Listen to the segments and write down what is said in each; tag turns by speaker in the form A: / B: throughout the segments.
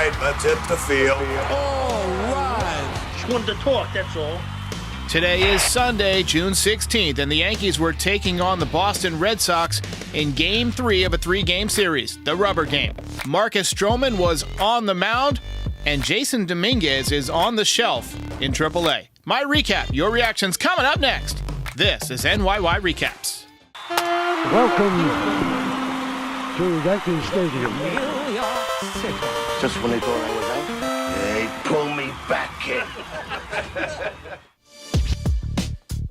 A: right, let's hit the field.
B: All right.
C: Just wanted to talk, that's all.
D: Today is Sunday, June 16th, and the Yankees were taking on the Boston Red Sox in Game 3 of a 3-game series, the rubber game. Marcus Stroman was on the mound, and Jason Dominguez is on the shelf in AAA. My recap, your reactions coming up next. This is NYY Recaps.
E: Welcome to Yankee Stadium.
A: Just when they thought I was out, they pull me back, kid.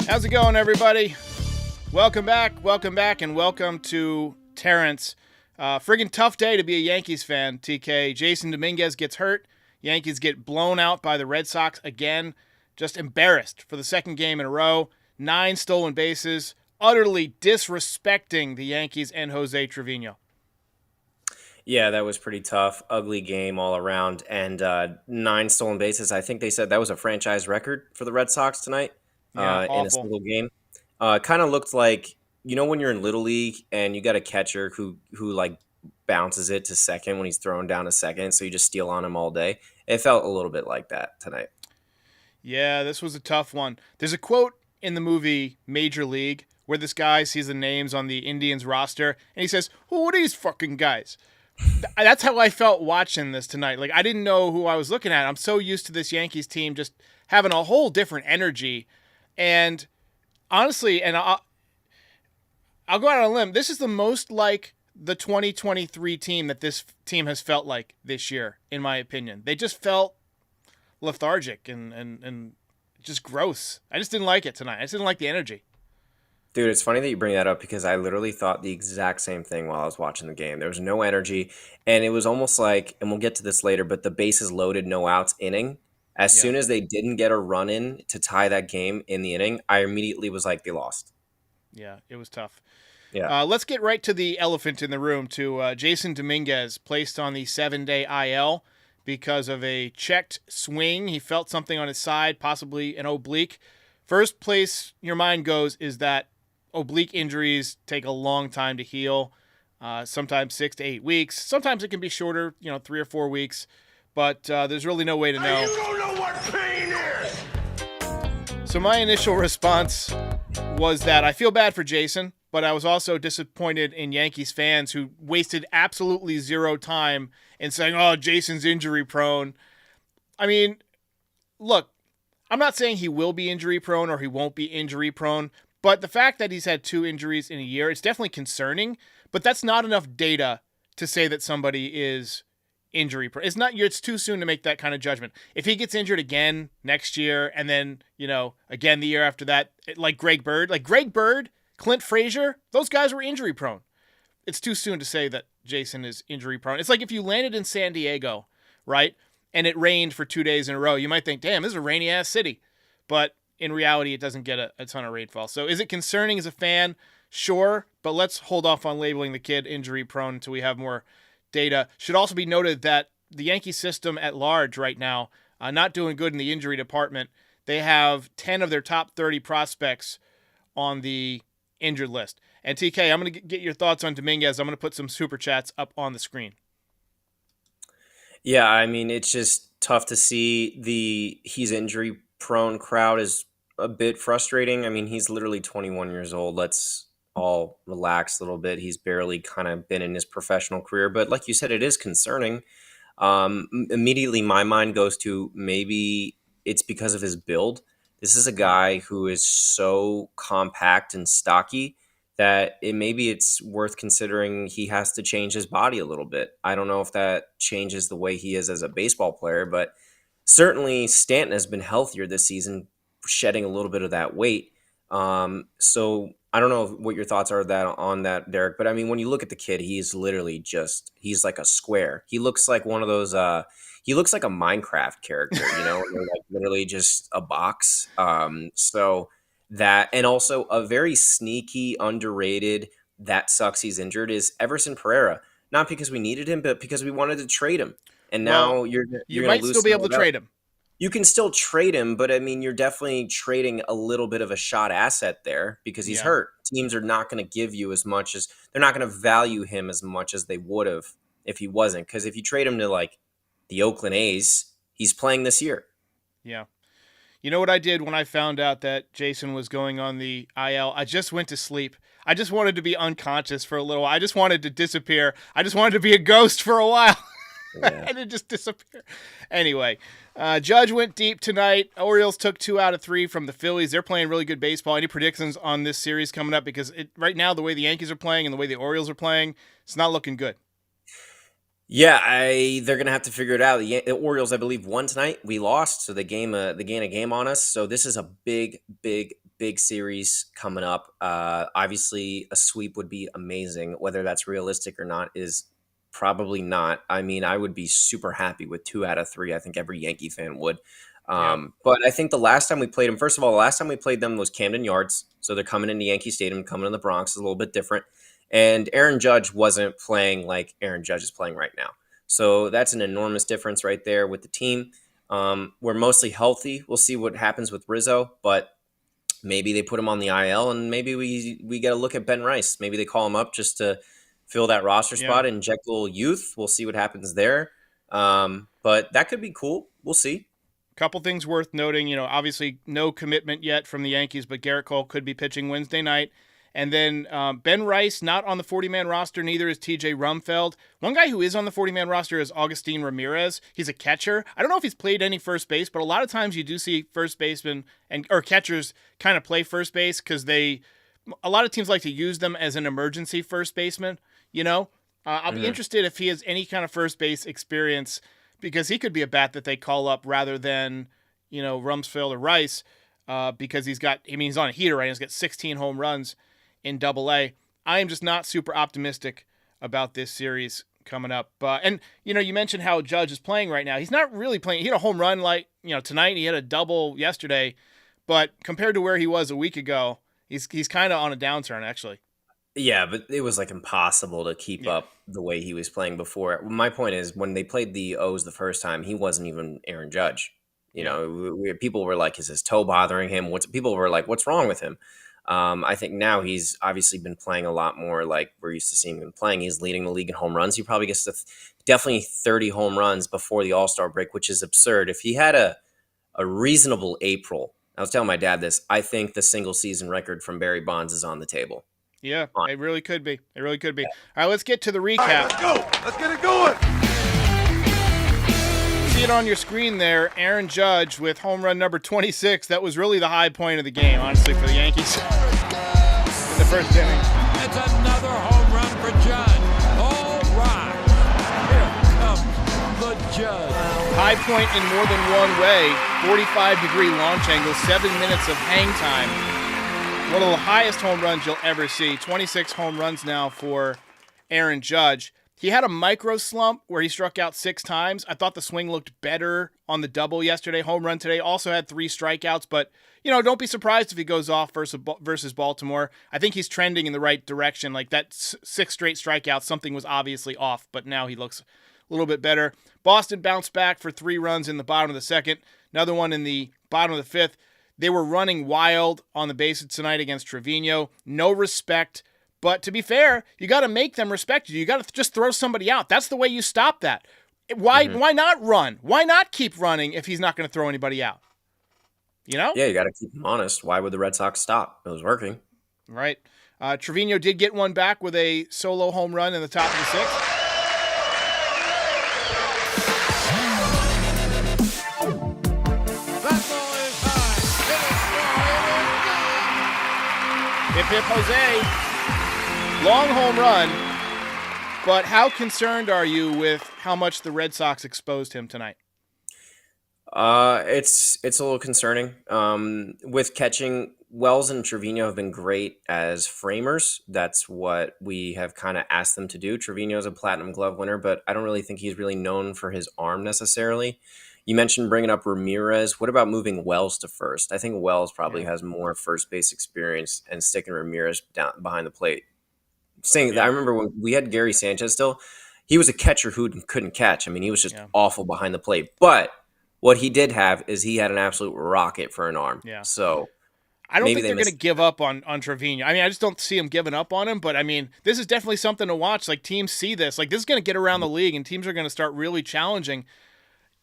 D: How's it going, everybody? Welcome back, and welcome to Terrence. Friggin' tough day to be a Yankees fan, TK. Jason Dominguez gets hurt. Yankees get blown out by the Red Sox again. Just embarrassed for the second game in a row. 9 stolen bases. Utterly disrespecting the Yankees and Jose Trevino.
F: Yeah, that was pretty tough. Ugly game all around. And 9 stolen bases. I think they said that was a franchise record for the Red Sox tonight.
D: Yeah,
F: in a single game. Kind of looked like, you know, when you're in Little League and you got a catcher who like bounces it to second when he's throwing down to second, so you just steal on him all day. It felt a little bit like that tonight.
D: Yeah, this was a tough one. There's a quote in the movie Major League where this guy sees the names on the Indians roster and he says, "Who are these fucking guys?" That's how I felt watching this tonight. Like, I didn't know who I was looking at. I'm so used to this Yankees team just having a whole different energy. And honestly, and I'll go out on a limb, this is the most like the 2023 team that this team has felt like this year, in my opinion. They just felt lethargic and just gross. I just didn't like it tonight. I just didn't like the energy.
F: Dude, it's funny that you bring that up because I literally thought the exact same thing while I was watching the game. There was no energy, and it was almost like, and we'll get to this later, but the bases loaded, no outs inning. As soon as they didn't get a run in to tie that game in the inning, I immediately was like, they lost.
D: Yeah, it was tough.
F: Yeah.
D: Let's get right to the elephant in the room, to Jason Dominguez, placed on the 7-day IL because of a checked swing. He felt something on his side, possibly an oblique. First place your mind goes is that oblique injuries take a long time to heal, sometimes 6 to 8 weeks. Sometimes it can be shorter, 3 or 4 weeks. But there's really no way to know.
A: You don't know what pain is!
D: So my initial response was that I feel bad for Jason, but I was also disappointed in Yankees fans who wasted absolutely zero time in saying, "Oh, Jason's injury prone." I mean, look, I'm not saying he will be injury prone or he won't be injury prone, but the fact that he's had 2 injuries in a year, it's definitely concerning, but that's not enough data to say that somebody is injury prone. It's too soon to make that kind of judgment. If he gets injured again next year and then, again the year after that, like Greg Bird, Clint Frazier, those guys were injury prone. It's too soon to say that Jason is injury prone. It's like if you landed in San Diego, right? And it rained for 2 days in a row, you might think, damn, this is a rainy ass city. But in reality, it doesn't get a ton of rainfall. So is it concerning as a fan? Sure. But let's hold off on labeling the kid injury prone until we have more data. Should also be noted that the Yankee system at large right now, not doing good in the injury department. They have 10 of their top 30 prospects on the injured list. And TK, I'm going to get your thoughts on Dominguez. I'm going to put some super chats up on the screen.
F: Yeah, I mean, it's just tough to see he's injury prone crowd is a bit frustrating. I mean, he's literally 21 years old. Let's all relax a little bit. He's barely kind of been in his professional career, but like you said, it is concerning. Immediately my mind goes to maybe it's because of his build. This is a guy who is so compact and stocky that maybe it's worth considering he has to change his body a little bit. I don't know if that changes the way he is as a baseball player, but certainly Stanton has been healthier this season, shedding a little bit of that weight. So I don't know what your thoughts are on that, Derek, but I mean, when you look at the kid, he's literally he's like a square. He looks like one of those, he looks like a Minecraft character, like literally just a box. So that, and also a very sneaky, underrated, that sucks he's injured, is Everson Pereira. Not because we needed him, but because we wanted to trade him. And now you
D: might still be able to trade him.
F: You can still trade him, but I mean, you're definitely trading a little bit of a shot asset there because he's hurt. Teams are not going to give you as much as they're not going to value him as much as they would have if he wasn't. Because if you trade him to like the Oakland A's, he's playing this year.
D: Yeah. You know what I did when I found out that Jason was going on the IL? I just went to sleep. I just wanted to be unconscious for a little while. I just wanted to disappear. I just wanted to be a ghost for a while.
F: Yeah.
D: And it just disappeared. Anyway, Judge went deep tonight. Orioles took 2 out of 3 from the Phillies. They're playing really good baseball. Any predictions on this series coming up? Because right now, the way the Yankees are playing and the way the Orioles are playing, it's not looking good.
F: Yeah, they're gonna have to figure it out. The Orioles, I believe, won tonight. We lost, so they gained a game on us. So this is a big series coming up. Obviously, a sweep would be amazing. Whether that's realistic or not is probably not. I mean, I would be super happy with 2 out of 3. I think every Yankee fan would. But I think the last time we played them, first of all, the last time we played them was Camden Yards. So they're coming into Yankee Stadium, coming to the Bronx, is a little bit different. And Aaron Judge wasn't playing like Aaron Judge is playing right now. So that's an enormous difference right there with the team. We're mostly healthy. We'll see what happens with Rizzo, but maybe they put him on the IL, and maybe we get a look at Ben Rice. Maybe they call him up just to fill that roster spot and inject a little youth. We'll see what happens there. But that could be cool. We'll see.
D: Couple things worth noting. Obviously no commitment yet from the Yankees, but Garrett Cole could be pitching Wednesday night. And then Ben Rice, not on the 40-man roster, neither is TJ Rumfeld. One guy who is on the 40-man roster is Augustin Ramirez. He's a catcher. I don't know if he's played any first base, but a lot of times you do see first basemen or catchers kind of play first base because a lot of teams like to use them as an emergency first baseman, I'll be interested if he has any kind of first base experience because he could be a bat that they call up rather than, Rumsfeld or Rice because he's on a heater, right? He's got 16 home runs in Double-A. I am just not super optimistic about this series coming up. And, you mentioned how Judge is playing right now. He's not really playing. He had a home run tonight. He had a double yesterday. But compared to where he was a week ago, he's kind of on a downturn, actually.
F: Yeah, but it was impossible to keep up the way he was playing before. My point is, when they played the O's the first time, he wasn't even Aaron Judge. People were like, is his toe bothering him? People were like, what's wrong with him? I think now he's obviously been playing a lot more like we're used to seeing him playing. He's leading the league in home runs. He probably gets to definitely 30 home runs before the All-Star break, which is absurd. If he had a reasonable April, I was telling my dad this, I think the single season record from Barry Bonds is on the table.
D: Yeah, it really could be. It really could be. All right, let's get to the recap. All right,
A: let's go. Let's get it going.
D: See it on your screen there. Aaron Judge with home run number 26. That was really the high point of the game, honestly, for the Yankees in the first inning.
B: It's another home run for Judge. All right. Here comes the Judge.
D: High point in more than one way. 45-degree launch angle, 7 minutes of hang time. One of the highest home runs you'll ever see. 26 home runs now for Aaron Judge. He had a micro slump where he struck out 6 times. I thought the swing looked better on the double yesterday. Home run today. Also had 3 strikeouts. But, don't be surprised if he goes off versus Baltimore. I think he's trending in the right direction. Like that 6 straight strikeouts, something was obviously off. But now he looks a little bit better. Boston bounced back for 3 runs in the bottom of the second. Another one in the bottom of the fifth. They were running wild on the bases tonight against Trevino. No respect. But to be fair, you got to make them respect you. You got to just throw somebody out. That's the way you stop that. Why not run? Why not keep running if he's not going to throw anybody out? Yeah,
F: you got to keep him honest. Why would the Red Sox stop? It was working.
D: Right. Trevino did get one back with a solo home run in the top of the 6th. Hip Jose, long home run, but how concerned are you with how much the Red Sox exposed him tonight?
F: It's a little concerning. With catching, Wells and Trevino have been great as framers. That's what we have kind of asked them to do. Trevino is a Platinum Glove winner, but I don't really think he's really known for his arm necessarily. You mentioned bringing up Ramirez. What about moving Wells to first? I think Wells probably has more first base experience and sticking Ramirez down behind the plate. I remember when we had Gary Sanchez still, he was a catcher who couldn't catch. I mean, he was just awful behind the plate. But what he did have is he had an absolute rocket for an arm.
D: Yeah.
F: So
D: I don't think they're going to give up on Trevino. I mean, I just don't see him giving up on him. But, I mean, this is definitely something to watch. Like, teams see this. Like, this is going to get around the league, and teams are going to start really challenging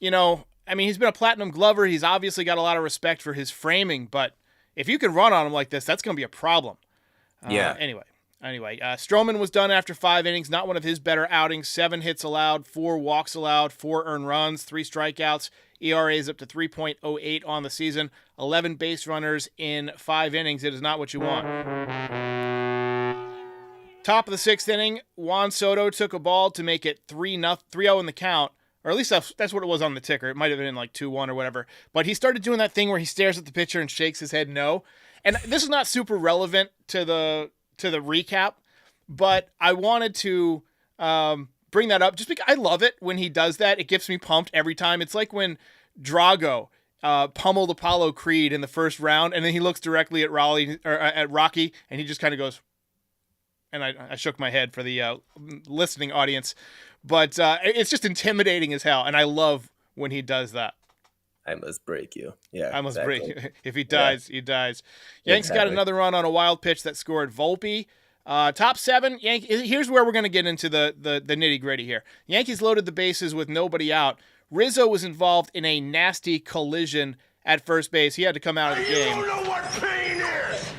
D: he's been a platinum glover. He's obviously got a lot of respect for his framing, but if you can run on him like this, that's going to be a problem.
F: Yeah.
D: Anyway, Stroman was done after 5 innings, not one of his better outings. 7 hits allowed, 4 walks allowed, 4 earned runs, 3 strikeouts. ERA is up to 3.08 on the season. 11 base runners in 5 innings. It is not what you want. Top of the 6th inning, Juan Soto took a ball to make it 3-0 in the count. Or at least that's what it was on the ticker. It might have been like 2-1 or whatever. But he started doing that thing where he stares at the pitcher and shakes his head no. And this is not super relevant to the recap, but I wanted to bring that up just because I love it when he does that. It gets me pumped every time. It's like when Drago pummeled Apollo Creed in the first round, and then he looks directly at Rocky, and he just kind of goes, and I shook my head for the listening audience. But it's just intimidating as hell, and I love when he does that.
F: I must break you. Yeah,
D: I must break you. If he dies, he dies. Yanks got another run on a wild pitch that scored Volpe. Top 7, here's where we're going to get into the nitty-gritty here. Yankees loaded the bases with nobody out. Rizzo was involved in a nasty collision at first base. He had to come out of the game.
A: You don't know what pain is!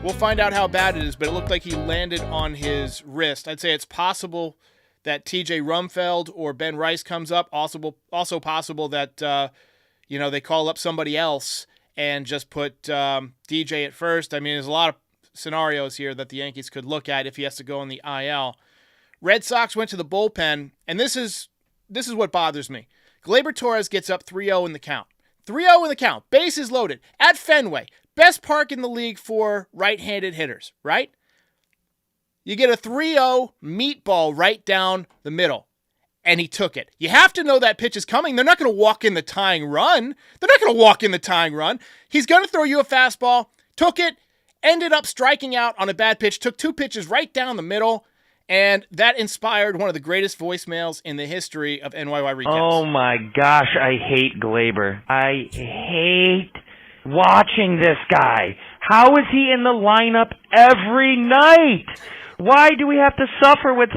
D: We'll find out how bad it is, but it looked like he landed on his wrist. I'd say it's possible that TJ Rumfeld or Ben Rice comes up. Also possible that they call up somebody else and just put DJ at first. I mean, there's a lot of scenarios here that the Yankees could look at if he has to go in the IL. Red Sox went to the bullpen, and this is what bothers me. Gleyber Torres gets up 3-0 in the count. 3-0 in the count. Bases loaded at Fenway. Best park in the league for right-handed hitters, right? You get a 3-0 meatball right down the middle, and he took it. You have to know that pitch is coming. They're not going to walk in the tying run. He's going to throw you a fastball. Took it, ended up striking out on a bad pitch, took 2 pitches right down the middle, and that inspired one of the greatest voicemails in the history of NYY Recaps.
C: Oh my gosh, I hate Gleyber. I hate watching this guy. How is he in the lineup every night? Why do we have to suffer with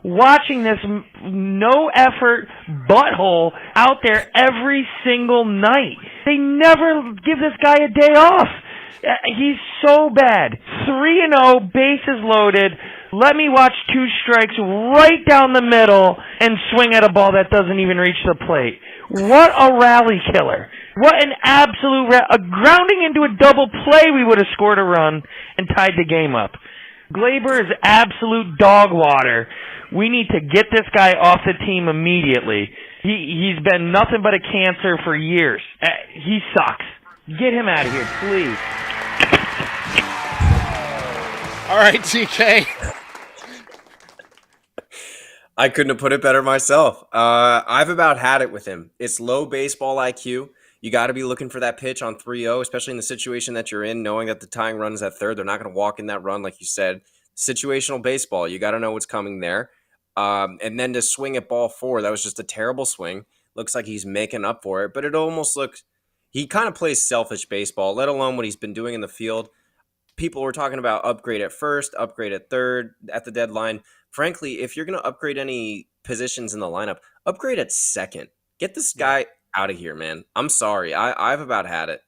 C: watching this no-effort butthole out there every single night? They never give this guy a day off. He's so bad. 3-0, bases loaded. Let me watch 2 strikes right down the middle and swing at a ball that doesn't even reach the plate. What a rally killer. What an absolute grounding into a double play, we would have scored a run and tied the game up. Gleyber is absolute dog water. We need to get this guy off the team immediately. He's been nothing but a cancer for years. He sucks. Get him out of here, please.
D: All right, TK.
F: I couldn't have put it better myself. I've about had it with him. It's low baseball IQ. You got to be looking for that pitch on 3-0, especially in the situation that you're in, knowing that the tying run is at third. They're not going to walk in that run, like you said. Situational baseball. You got to know what's coming there. And then to swing at ball 4, that was just a terrible swing. Looks like he's making up for it, but it almost looks – he kind of plays selfish baseball, let alone what he's been doing in the field. People were talking about upgrade at first, upgrade at third, at the deadline. Frankly, if you're going to upgrade any positions in the lineup, upgrade at second. Get this guy out of here, man. I'm sorry. I've about had it.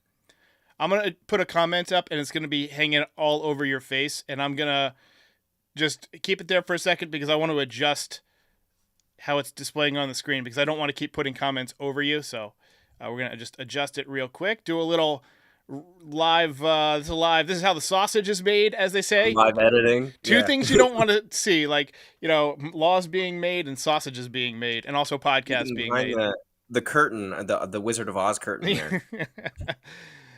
D: I'm going to put a comment up, and it's going to be hanging all over your face, and I'm going to just keep it there for a second because I want to adjust how it's displaying on the screen because I don't want to keep putting comments over you, so we're going to just adjust it real quick. Do a little live, this is how the sausage is made, as they say.
F: Live editing.
D: Two things you don't want to see, like, laws being made and sausages being made, and also podcasts being made.
F: The curtain, the Wizard of Oz curtain there.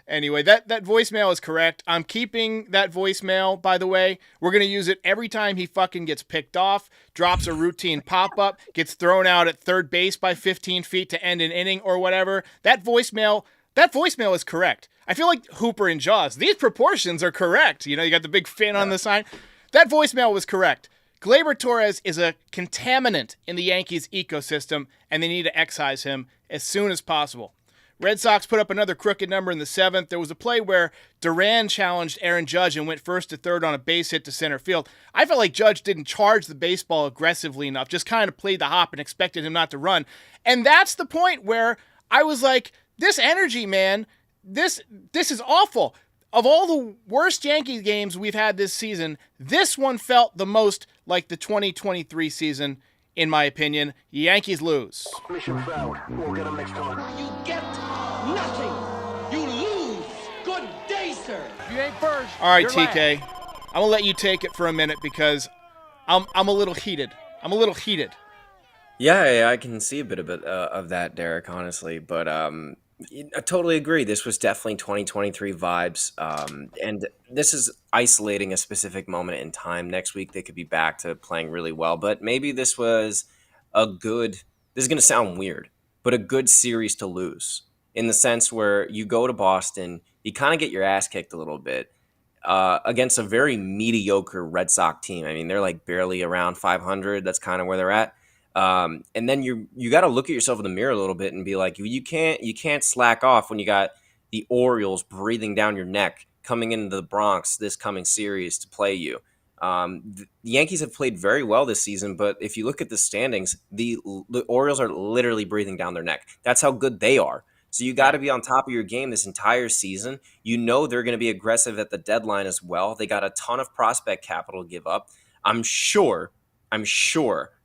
D: Anyway, that voicemail is correct. I'm keeping that voicemail, by the way. We're going to use it every time he fucking gets picked off, drops a routine pop-up, gets thrown out at third base by 15 feet to end an inning or whatever. That voicemail is correct. I feel like Hooper and Jaws. These proportions are correct. You got the big fin on the sign. That voicemail was correct. Gleyber Torres is a contaminant in the Yankees ecosystem, and they need to excise him as soon as possible. Red Sox put up another crooked number in the 7th. There was a play where Duran challenged Aaron Judge and went first to third on a base hit to center field. I felt like Judge didn't charge the baseball aggressively enough, just kind of played the hop and expected him not to run. And that's the point where I was like, this energy, man, this is awful. Of all the worst Yankees games we've had this season, this one felt the most like the 2023 season, in my opinion. Yankees lose.
A: Mission failed. We'll get them next time.
G: You get nothing. You lose. Good day, sir.
B: You ain't first.
D: All right,
B: you're
D: TK,
B: last.
D: I'm going to let you take it for a minute because I'm a little heated.
F: Yeah, I can see a bit of that, Derek, honestly. But I totally agree. This was definitely 2023 vibes. And this is isolating a specific moment in time. Next week, they could be back to playing really well. But maybe this was this is going to sound weird, but a good series to lose in the sense where you go to Boston, you kind of get your ass kicked a little bit against a very mediocre Red Sox team. I mean, they're like barely around 500. That's kind of where they're at. And then you got to look at yourself in the mirror a little bit and be like, you can't slack off when you got the Orioles breathing down your neck coming into the Bronx this coming series to play you. The Yankees have played very well this season, but if you look at the standings, the Orioles are literally breathing down their neck. That's how good they are. So you got to be on top of your game this entire season. You know they're going to be aggressive at the deadline as well. They got a ton of prospect capital to give up. I'm sure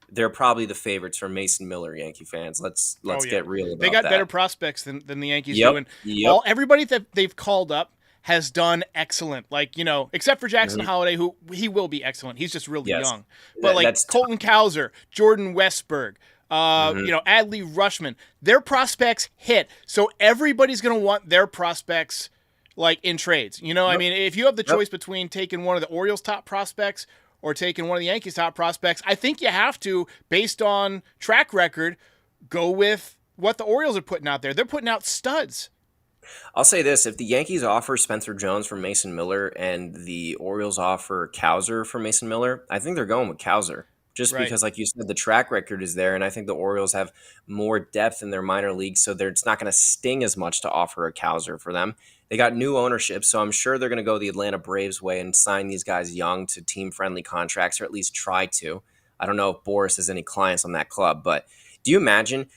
F: they're probably the favorites for Mason Miller, Yankee fans. Let's get real about that.
D: They got better prospects than the Yankees
F: Yep,
D: do. And
F: yep.
D: everybody that they've called up has done excellent. Like, except for Jackson Holliday, who he will be excellent. He's just really young. But that's Colton Cowser, Jordan Westberg, Adley Rushman, their prospects hit. So everybody's going to want their prospects like in trades. I mean, if you have the choice between taking one of the Orioles' top prospects or taking one of the Yankees' top prospects, I think you have to, based on track record, go with what the Orioles are putting out there. They're putting out studs.
F: I'll say this. If the Yankees offer Spencer Jones for Mason Miller and the Orioles offer Cowser for Mason Miller, I think they're going with Cowser. Just because, like you said, the track record is there, and I think the Orioles have more depth in their minor leagues, so it's not going to sting as much to offer a Cowser for them. They got new ownership, so I'm sure they're going to go the Atlanta Braves way and sign these guys young to team-friendly contracts, or at least try to. I don't know if Boris has any clients on that club, but do you imagine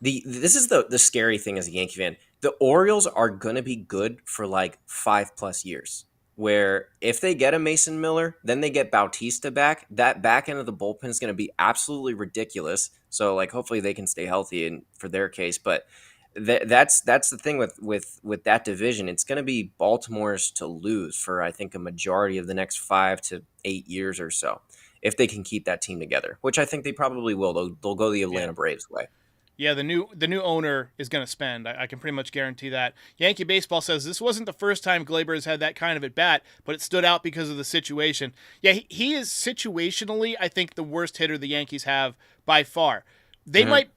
F: this is the scary thing as a Yankee fan. The Orioles are going to be good for like 5+ years, where if they get a Mason Miller, then they get Bautista back. That back end of the bullpen is going to be absolutely ridiculous. So like, hopefully they can stay healthy and for their case, but that's the thing with that division. It's going to be Baltimore's to lose for, I think, a majority of the next 5 to 8 years or so, if they can keep that team together, which I think they probably will. They'll go the Atlanta Braves way.
D: Yeah, the new owner is going to spend. I can pretty much guarantee that. Yankee Baseball says this wasn't the first time Gleyber has had that kind of at bat, but it stood out because of the situation. Yeah, he is situationally, I think, the worst hitter the Yankees have by far. They might.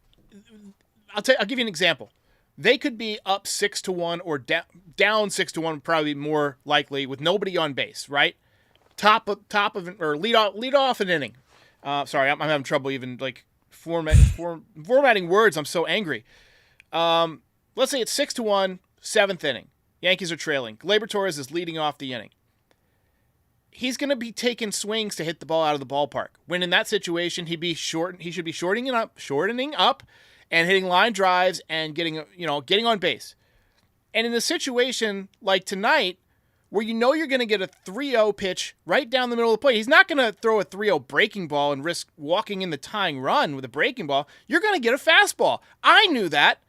D: I'll give you an example. They could be up 6-1 or down 6-1, probably more likely, with nobody on base. Right, top of or lead off an inning. Sorry, I'm having trouble even like. Formatting words. I'm so angry. Let's say it's 6-1, 7th inning. Yankees are trailing. Gleyber Torres is leading off the inning. He's going to be taking swings to hit the ball out of the ballpark. When in that situation, he should be shortening up, and hitting line drives and getting on base. And in a situation like tonight, where you're going to get a 3-0 pitch right down the middle of the plate. He's not going to throw a 3-0 breaking ball and risk walking in the tying run with a breaking ball. You're going to get a fastball. I knew that.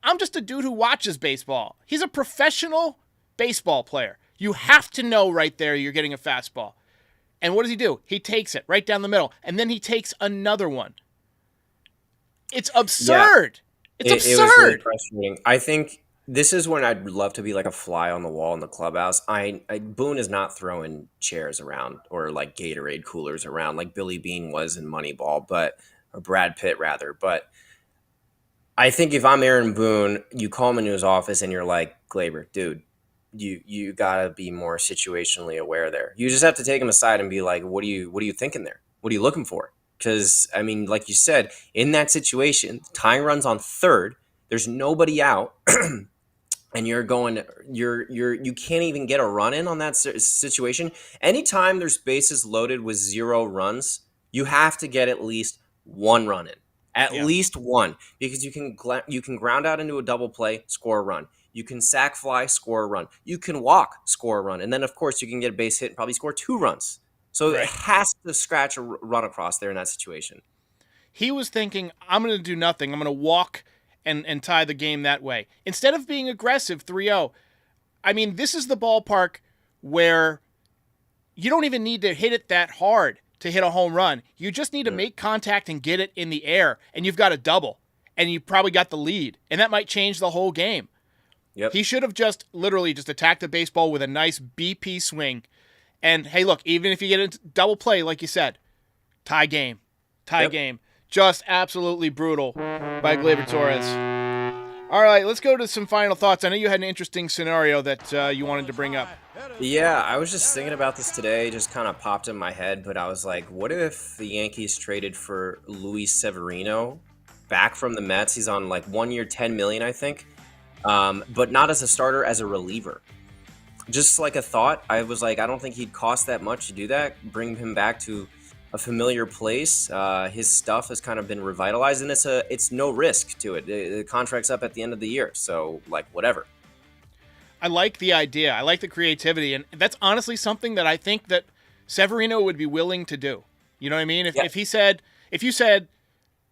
D: I'm just a dude who watches baseball. He's a professional baseball player. You have to know right there you're getting a fastball. And what does he do? He takes it right down the middle, and then he takes another one. It's absurd.
F: Yeah.
D: It's absurd.
F: It was really frustrating. I think this is when I'd love to be like a fly on the wall in the clubhouse. Boone is not throwing chairs around or like Gatorade coolers around like Billy Beane was in Moneyball, or Brad Pitt rather. But I think if I'm Aaron Boone, you call him into his office and you're like, Gleyber, dude, you gotta be more situationally aware there. You just have to take him aside and be like, what are you thinking there? What are you looking for? Because I mean, like you said, in that situation, tying runs on third. There's nobody out. And you can't even get a run in on that situation. Anytime there's bases loaded with 0 runs, you have to get at least 1 run in, at least 1, because you can ground out into a double play, score a run. You can sac fly, score a run. You can walk, score a run, and then of course you can get a base hit and probably score 2 runs. So it has to scratch a run across there in that situation.
D: He was thinking, I'm going to do nothing. I'm going to walk and tie the game that way. Instead of being aggressive 3-0, I mean, this is the ballpark where you don't even need to hit it that hard to hit a home run. You just need to make contact and get it in the air, and you've got a double, and you probably got the lead, and that might change the whole game.
F: Yep.
D: He should have just literally just attacked the baseball with a nice BP swing. And, hey, look, even if you get a double play, like you said, tie game. Just absolutely brutal by Gleyber Torres. All right, let's go to some final thoughts. I know you had an interesting scenario that you wanted to bring up.
F: Yeah, I was just thinking about this today. Just kind of popped in my head, but I was like, what if the Yankees traded for Luis Severino back from the Mets? He's on like 1 year, $10 million, I think, but not as a starter, as a reliever. Just like a thought, I was like, I don't think he'd cost that much to do that. Bring him back to a familiar place. His stuff has kind of been revitalized, and it's no risk to it. The contract's up at the end of the year, so like whatever.
D: I like the idea. I like the creativity, and that's honestly something that I think that Severino would be willing to do. You know what I mean? If you said,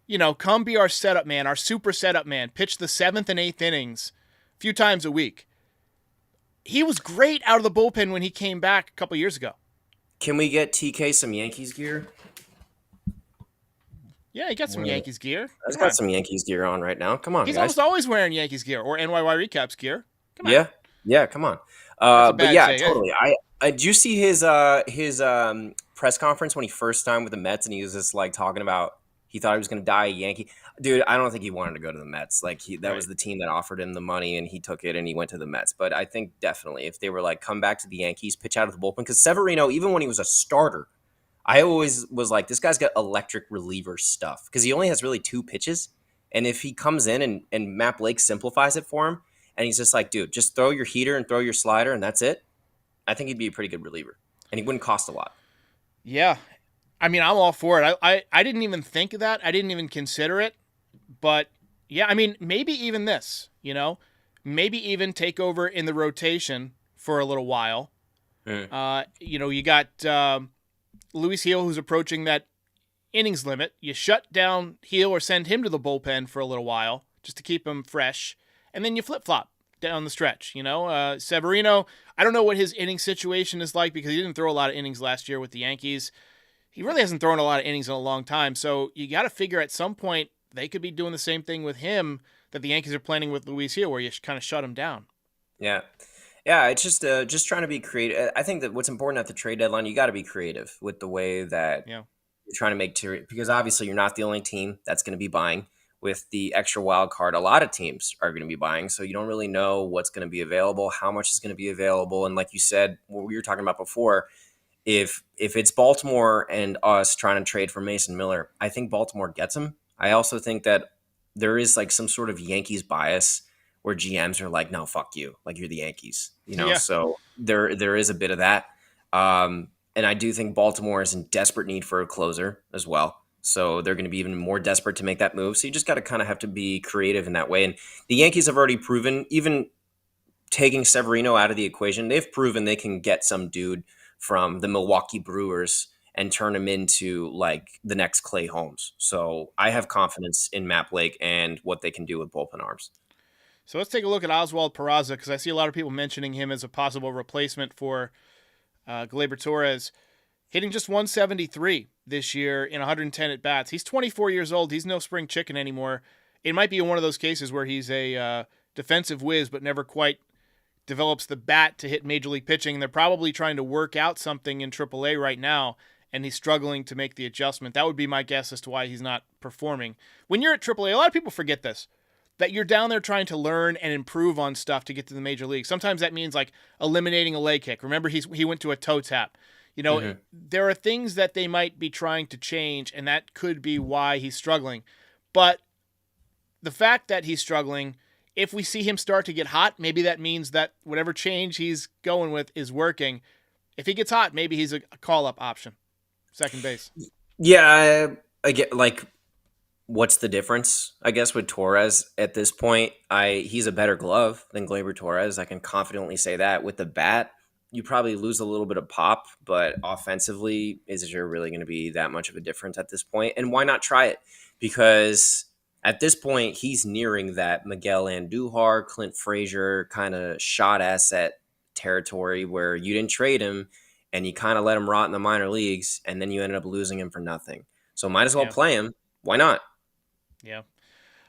D: you know, come be our setup man, our super setup man, pitch the 7th and 8th innings a few times a week. He was great out of the bullpen when he came back a couple years ago.
F: Can we get TK some Yankees gear?
D: Yeah, he got some Yankees gear.
F: He's got some Yankees gear on right now. Come on,
D: He's
F: guys.
D: almost always wearing Yankees gear or NYY Recaps gear. Come on.
F: Yeah, come on. But yeah, totally. Did you see his press conference when he first signed with the Mets, and he was just like talking about he thought he was going to die a Yankee? Dude, I don't think he wanted to go to the Mets. Like that was the team that offered him the money, and he took it, and he went to the Mets. But I think definitely if they were like, come back to the Yankees, pitch out of the bullpen, because Severino, even when he was a starter, I always was like, this guy's got electric reliever stuff, because he only has really 2 pitches, and if he comes in and Matt Blake simplifies it for him, and he's just like, dude, just throw your heater and throw your slider, and that's it, I think he'd be a pretty good reliever, and he wouldn't cost a lot.
D: Yeah. I mean, I'm all for it. I didn't even think of that. I didn't even consider it. But, yeah, I mean, maybe even this, you know, maybe even take over in the rotation for a little while. You know, you got Luis Gil, who's approaching that innings limit. You shut down Gil or send him to the bullpen for a little while just to keep him fresh. And then you flip-flop down the stretch, you know. Severino, I don't know what his inning situation is like because he didn't throw a lot of innings last year with the Yankees. He really hasn't thrown a lot of innings in a long time. So you got to figure at some point they could be doing the same thing with him that the Yankees are planning with Luis Gil, where you kind of shut him down.
F: Yeah, it's just trying to be creative. I think that what's important at the trade deadline, you got to be creative with the way that you're trying to make because obviously you're not the only team that's going to be buying. With the extra wild card, a lot of teams are going to be buying, so you don't really know what's going to be available, how much is going to be available, and like you said, what we were talking about before, if it's Baltimore and us trying to trade for Mason Miller, I think Baltimore gets him. I also think that there is like some sort of Yankees bias where GMs are like, no, fuck you. Like you're the Yankees, you know? Yeah. So there is a bit of that. And I do think Baltimore is in desperate need for a closer as well. So they're going to be even more desperate to make that move. So you just got to kind of have to be creative in that way. And the Yankees have already proven, even taking Severino out of the equation, they've proven they can get some dude from the Milwaukee Brewers and turn him into like the next Clay Holmes. So I have confidence in Matt Blake and what they can do with bullpen arms.
D: So let's take a look at Oswald Peraza, because I see a lot of people mentioning him as a possible replacement for Gleyber Torres. Hitting just 173 this year in 110 at-bats. He's 24 years old. He's no spring chicken anymore. It might be one of those cases where he's a defensive whiz but never quite develops the bat to hit major league pitching. They're probably trying to work out something in AAA right now, and he's struggling to make the adjustment. That would be my guess as to why he's not performing. When you're at AAA, a lot of people forget this, that you're down there trying to learn and improve on stuff to get to the major league. Sometimes that means like eliminating a leg kick. Remember, he went to a toe tap. You know, there are things that they might be trying to change, and that could be why he's struggling. But the fact that he's struggling, if we see him start to get hot, maybe that means that whatever change he's going with is working. If he gets hot, maybe he's a call-up option. Second base.
F: Yeah, I get, like, what's the difference, I guess, with Torres at this point? He's a better glove than Gleyber Torres. I can confidently say that. With the bat, you probably lose a little bit of pop, but offensively, is there really going to be that much of a difference at this point? And why not try it? Because at this point, he's nearing that Miguel Andujar, Clint Frazier kind of shot asset territory where you didn't trade him and you kind of let him rot in the minor leagues, and then you ended up losing him for nothing. So might as well play him. Why not?
D: Yeah.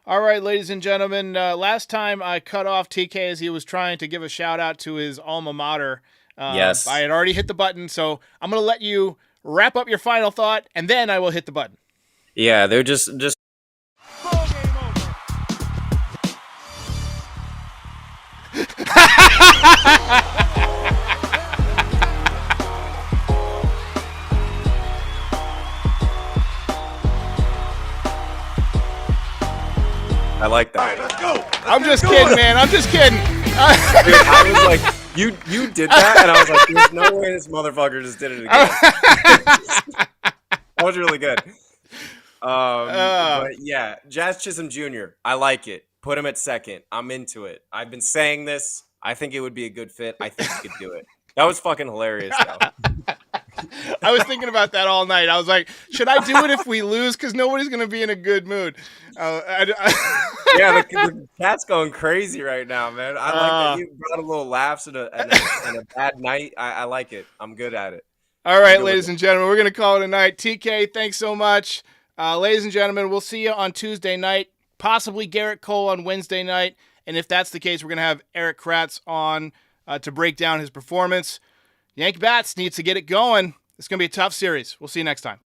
D: All right, ladies and gentlemen. Last time I cut off TK as he was trying to give a shout out to his alma mater.
F: Yes.
D: I had already hit the button, so I'm going to let you wrap up your final thought, and then I will hit the button.
F: Yeah, they're just I like that.
A: All right, let's go.
D: I'm just kidding, man. I'm just kidding.
F: Dude, I was like, you did that, and I was like, there's no way this motherfucker just did it again. That was really good. But yeah, Jazz Chisholm Jr., I like it. Put him at second. I'm into it. I've been saying this. I think it would be a good fit. I think he could do it. That was fucking hilarious, though.
D: I was thinking about that all night. I was like, should I do it if we lose? Because nobody's going to be in a good mood.
F: Yeah, the cat's going crazy right now, man. I like that you brought a little laughs and a bad night. I like it. I'm good at it.
D: All right, ladies and gentlemen, we're going to call it a night. TK, thanks so much. Ladies and gentlemen, we'll see you on Tuesday night, possibly Garrett Cole on Wednesday night. And if that's the case, we're going to have Erik Kratz on to break down his performance. Yankee Bats needs to get it going. It's going to be a tough series. We'll see you next time.